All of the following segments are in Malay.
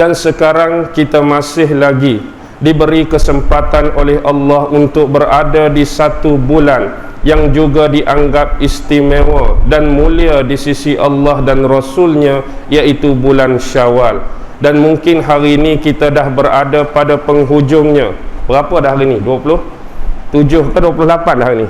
dan sekarang kita masih lagi diberi kesempatan oleh Allah untuk berada di satu bulan yang juga dianggap istimewa dan mulia di sisi Allah dan Rasulnya, yaitu bulan Syawal. Dan mungkin hari ini kita dah berada pada penghujungnya. Berapa dah hari ni? 27 ke 28 hari ni?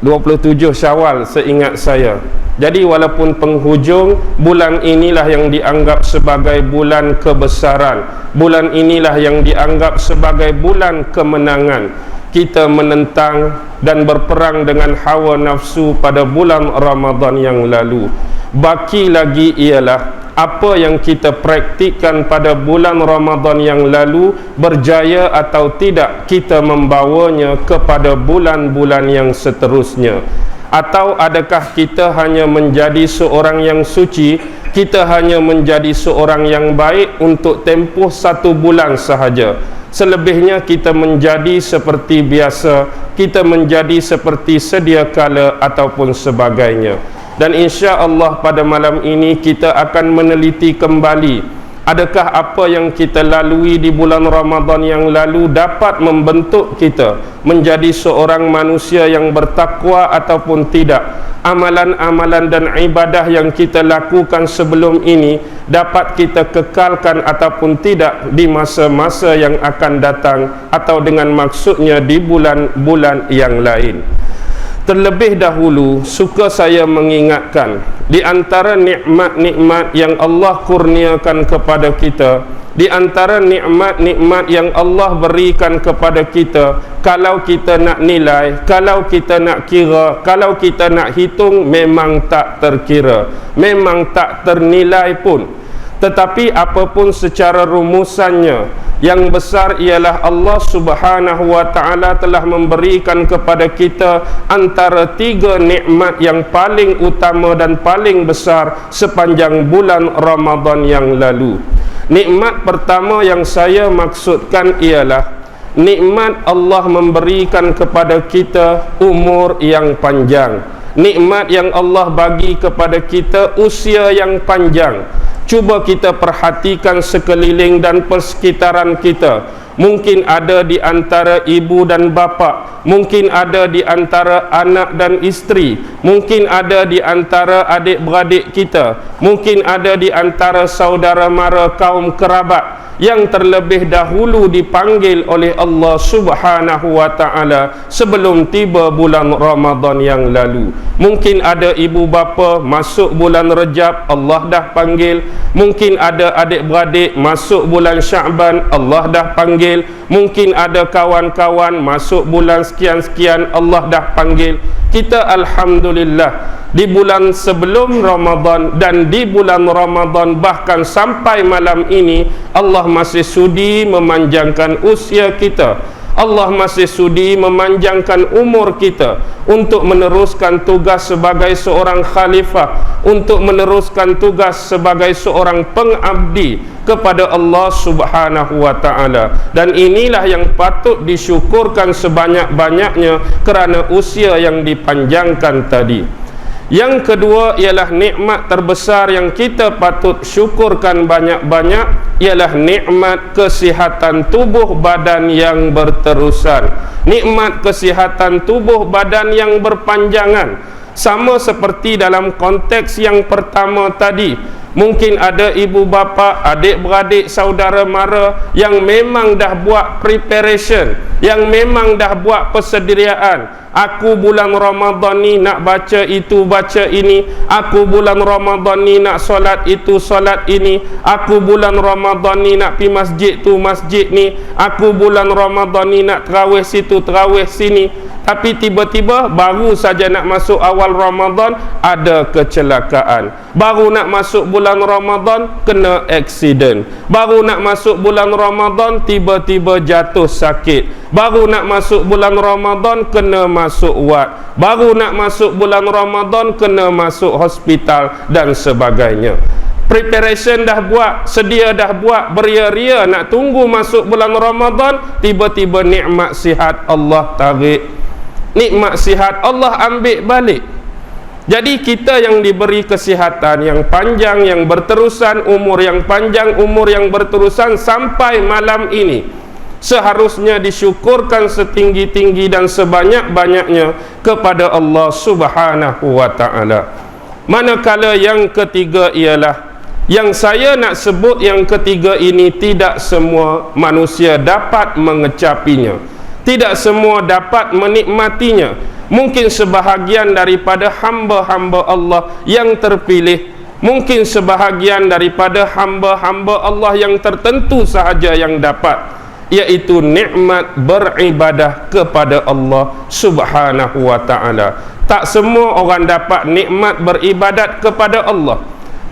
27 Syawal seingat saya. Jadi walaupun penghujung, bulan inilah yang dianggap sebagai bulan kebesaran, bulan inilah yang dianggap sebagai bulan kemenangan. Kita menentang dan berperang dengan hawa nafsu pada bulan Ramadan yang lalu. Baki lagi ialah apa yang kita praktikkan pada bulan Ramadan yang lalu, berjaya atau tidak kita membawanya kepada bulan-bulan yang seterusnya. Atau adakah kita hanya menjadi seorang yang suci, kita hanya menjadi seorang yang baik untuk tempoh satu bulan sahaja, selebihnya kita menjadi seperti biasa, kita menjadi seperti sedia kala ataupun sebagainya. Dan insya Allah pada malam ini kita akan meneliti kembali, adakah apa yang kita lalui di bulan Ramadan yang lalu dapat membentuk kita menjadi seorang manusia yang bertakwa ataupun tidak. Amalan-amalan dan ibadah yang kita lakukan sebelum ini dapat kita kekalkan ataupun tidak di masa-masa yang akan datang, atau dengan maksudnya di bulan-bulan yang lain. Terlebih dahulu suka saya mengingatkan, di antara nikmat-nikmat yang Allah kurniakan kepada kita, di antara nikmat-nikmat yang Allah berikan kepada kita, kalau kita nak nilai, kalau kita nak kira, kalau kita nak hitung, memang tak terkira, memang tak ternilai pun. Tetapi apapun secara rumusannya, yang besar ialah Allah Subhanahu wa ta'ala telah memberikan kepada kita antara tiga nikmat yang paling utama dan paling besar sepanjang bulan Ramadan yang lalu. Nikmat pertama yang saya maksudkan ialah nikmat Allah memberikan kepada kita umur yang panjang. Nikmat yang Allah bagi kepada kita usia yang panjang. Cuba kita perhatikan sekeliling dan persekitaran kita. Mungkin ada di antara ibu dan bapa, mungkin ada di antara anak dan isteri, mungkin ada di antara adik-beradik kita, mungkin ada di antara saudara mara kaum kerabat yang terlebih dahulu dipanggil oleh Allah Subhanahu wa ta'ala sebelum tiba bulan Ramadan yang lalu. Mungkin ada ibu bapa masuk bulan Rejab, Allah dah panggil. Mungkin ada adik-beradik masuk bulan Sya'ban, Allah dah panggil. Mungkin ada kawan-kawan masuk bulan sekian-sekian, Allah dah panggil. Kita alhamdulillah di bulan sebelum Ramadan dan di bulan Ramadan, bahkan sampai malam ini, Allah masih sudi memanjangkan usia kita. Allah masih sudi memanjangkan umur kita untuk meneruskan tugas sebagai seorang khalifah, untuk meneruskan tugas sebagai seorang pengabdi kepada Allah Subhanahu wa ta'ala. Dan inilah yang patut disyukurkan sebanyak-banyaknya kerana usia yang dipanjangkan tadi. Yang kedua ialah nikmat terbesar yang kita patut syukurkan banyak-banyak, ialah nikmat kesihatan tubuh badan yang berterusan, nikmat kesihatan tubuh badan yang berpanjangan. Sama seperti dalam konteks yang pertama tadi, mungkin ada ibu bapa, adik-beradik, saudara mara yang memang dah buat preparation, yang memang dah buat persediaan. Aku bulan Ramadan ni nak baca itu, baca ini. Aku bulan Ramadan ni nak solat itu, solat ini. Aku bulan Ramadan ni nak pergi masjid tu, masjid ni. Aku bulan Ramadan ni nak terawih situ, terawih sini. Tapi tiba-tiba baru saja nak masuk awal Ramadan, ada kecelakaan. Baru nak masuk bulan Ramadan, kena aksiden. Baru nak masuk bulan Ramadan, tiba-tiba jatuh sakit. Baru nak masuk bulan Ramadan, kena masuk wad. Baru nak masuk bulan Ramadan, kena masuk hospital dan sebagainya. Preparation dah buat, sedia dah buat, beria-ria nak tunggu masuk bulan Ramadan, tiba-tiba nikmat sihat Allah tarik. Nikmat sihat Allah ambil balik. Jadi kita yang diberi kesihatan yang panjang, yang berterusan, umur yang panjang, umur yang berterusan sampai malam ini, seharusnya disyukurkan setinggi-tinggi dan sebanyak-banyaknya kepada Allah Subhanahu wa ta'ala. Manakala yang ketiga ialah, yang saya nak sebut yang ketiga ini, tidak semua manusia dapat mengecapinya, tidak semua dapat menikmatinya. Mungkin sebahagian daripada hamba-hamba Allah yang terpilih, mungkin sebahagian daripada hamba-hamba Allah yang tertentu sahaja yang dapat, iaitu nikmat beribadah kepada Allah Subhanahu wa ta'ala. Tak semua orang dapat nikmat beribadat kepada Allah.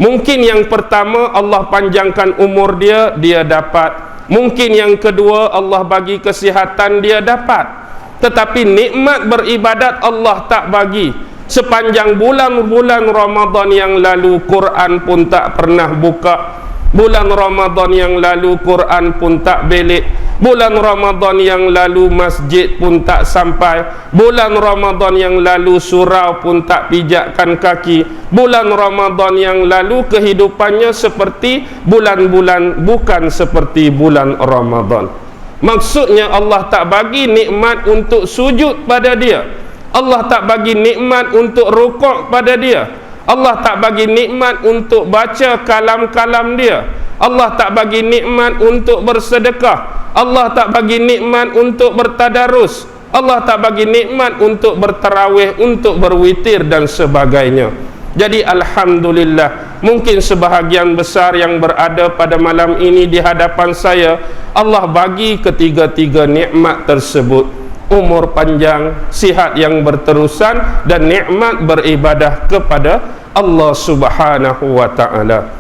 Mungkin yang pertama Allah panjangkan umur dia, dia dapat. Mungkin yang kedua Allah bagi kesihatan, dia dapat. Tetapi nikmat beribadat Allah tak bagi. Sepanjang bulan-bulan Ramadan yang lalu, Quran pun tak pernah buka. Bulan Ramadan yang lalu Quran pun tak belik. Bulan Ramadan yang lalu masjid pun tak sampai. Bulan Ramadan yang lalu surau pun tak pijakkan kaki. Bulan Ramadan yang lalu kehidupannya seperti bulan-bulan, bukan seperti bulan Ramadan. Maksudnya Allah tak bagi nikmat untuk sujud pada dia, Allah tak bagi nikmat untuk rukuk pada dia, Allah tak bagi nikmat untuk baca kalam-kalam dia, Allah tak bagi nikmat untuk bersedekah, Allah tak bagi nikmat untuk bertadarus, Allah tak bagi nikmat untuk bertarawih, untuk berwitir dan sebagainya. Jadi alhamdulillah, mungkin sebahagian besar yang berada pada malam ini di hadapan saya, Allah bagi ketiga-tiga nikmat tersebut: umur panjang, sihat yang berterusan, dan nikmat beribadah kepada Allah Subhanahu wa ta'ala.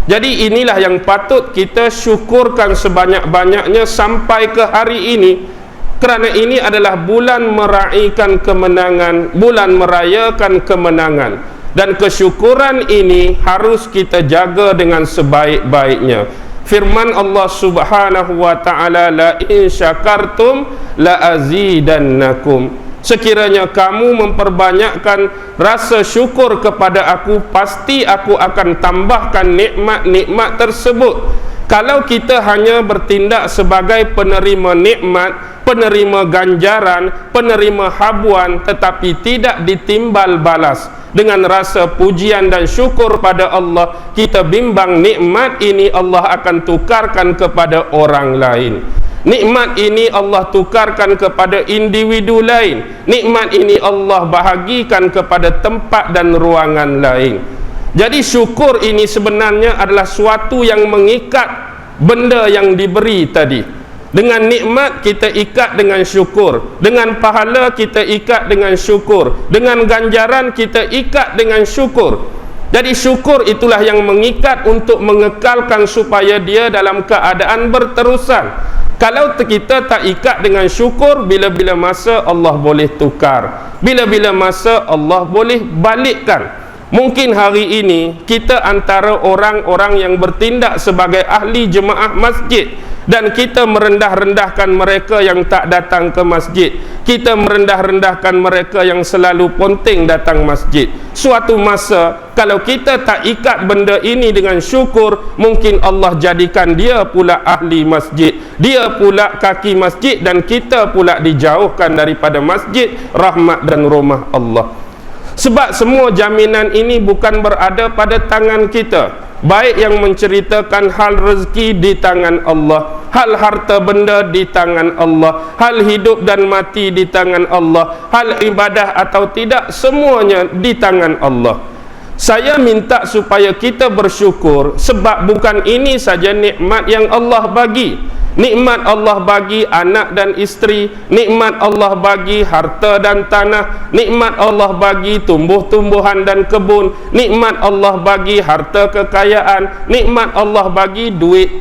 Jadi inilah yang patut kita syukurkan sebanyak-banyaknya sampai ke hari ini, kerana ini adalah bulan meraihkan kemenangan, bulan merayakan kemenangan. Dan kesyukuran ini harus kita jaga dengan sebaik-baiknya. Firman Allah Subhanahu wa ta'ala, la in syakartum la azidannakum. Sekiranya kamu memperbanyakkan rasa syukur kepada aku, pasti aku akan tambahkan nikmat-nikmat tersebut. Kalau kita hanya bertindak sebagai penerima nikmat, penerima ganjaran, penerima habuan, tetapi tidak ditimbal balas dengan rasa pujian dan syukur pada Allah, kita bimbang nikmat ini Allah akan tukarkan kepada orang lain. Nikmat ini Allah tukarkan kepada individu lain. Nikmat ini Allah bahagikan kepada tempat dan ruangan lain. Jadi syukur ini sebenarnya adalah suatu yang mengikat benda yang diberi tadi. Dengan nikmat kita ikat dengan syukur, dengan pahala kita ikat dengan syukur, dengan ganjaran kita ikat dengan syukur. Jadi syukur itulah yang mengikat untuk mengekalkan supaya dia dalam keadaan berterusan. Kalau kita tak ikat dengan syukur, bila-bila masa Allah boleh tukar, bila-bila masa Allah boleh balikkan. Mungkin hari ini kita antara orang-orang yang bertindak sebagai ahli jemaah masjid, dan kita merendah-rendahkan mereka yang tak datang ke masjid. Kita merendah-rendahkan mereka yang selalu ponteng datang masjid. Suatu masa kalau kita tak ikat benda ini dengan syukur, mungkin Allah jadikan dia pula ahli masjid, dia pula kaki masjid, dan kita pula dijauhkan daripada masjid, rahmat dan rumah Allah. Sebab semua jaminan ini bukan berada pada tangan kita. Baik yang menceritakan hal rezeki di tangan Allah, hal harta benda di tangan Allah, hal hidup dan mati di tangan Allah, hal ibadah atau tidak, semuanya di tangan Allah. Saya minta supaya kita bersyukur, sebab bukan ini saja nikmat yang Allah bagi. Nikmat Allah bagi anak dan isteri, nikmat Allah bagi harta dan tanah, nikmat Allah bagi tumbuh-tumbuhan dan kebun, nikmat Allah bagi harta kekayaan, nikmat Allah bagi duit.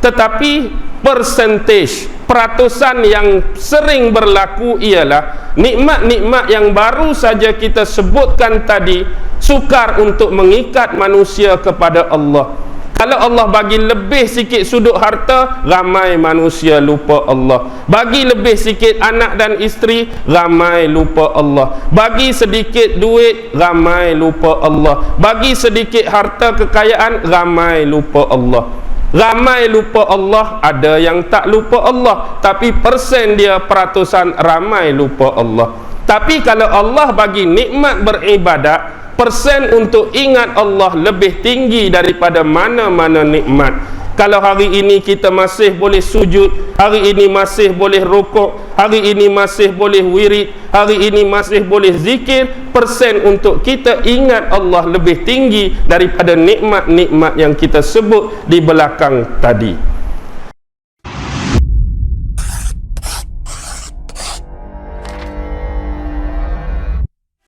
Tetapi persentage, peratusan yang sering berlaku ialah nikmat-nikmat yang baru saja kita sebutkan tadi sukar untuk mengikat manusia kepada Allah. Kalau Allah bagi lebih sikit sudut harta, ramai manusia lupa Allah. Bagi lebih sikit anak dan isteri, ramai lupa Allah. Bagi sedikit duit, ramai lupa Allah. Bagi sedikit harta kekayaan, ramai lupa Allah. Ramai lupa Allah, ada yang tak lupa Allah, tapi persen dia peratusan ramai lupa Allah. Tapi kalau Allah bagi nikmat beribadat, persen untuk ingat Allah lebih tinggi daripada mana-mana nikmat. Kalau hari ini kita masih boleh sujud, hari ini masih boleh rukuk, hari ini masih boleh wirid, hari ini masih boleh zikir, persen untuk kita ingat Allah lebih tinggi daripada nikmat-nikmat yang kita sebut di belakang tadi.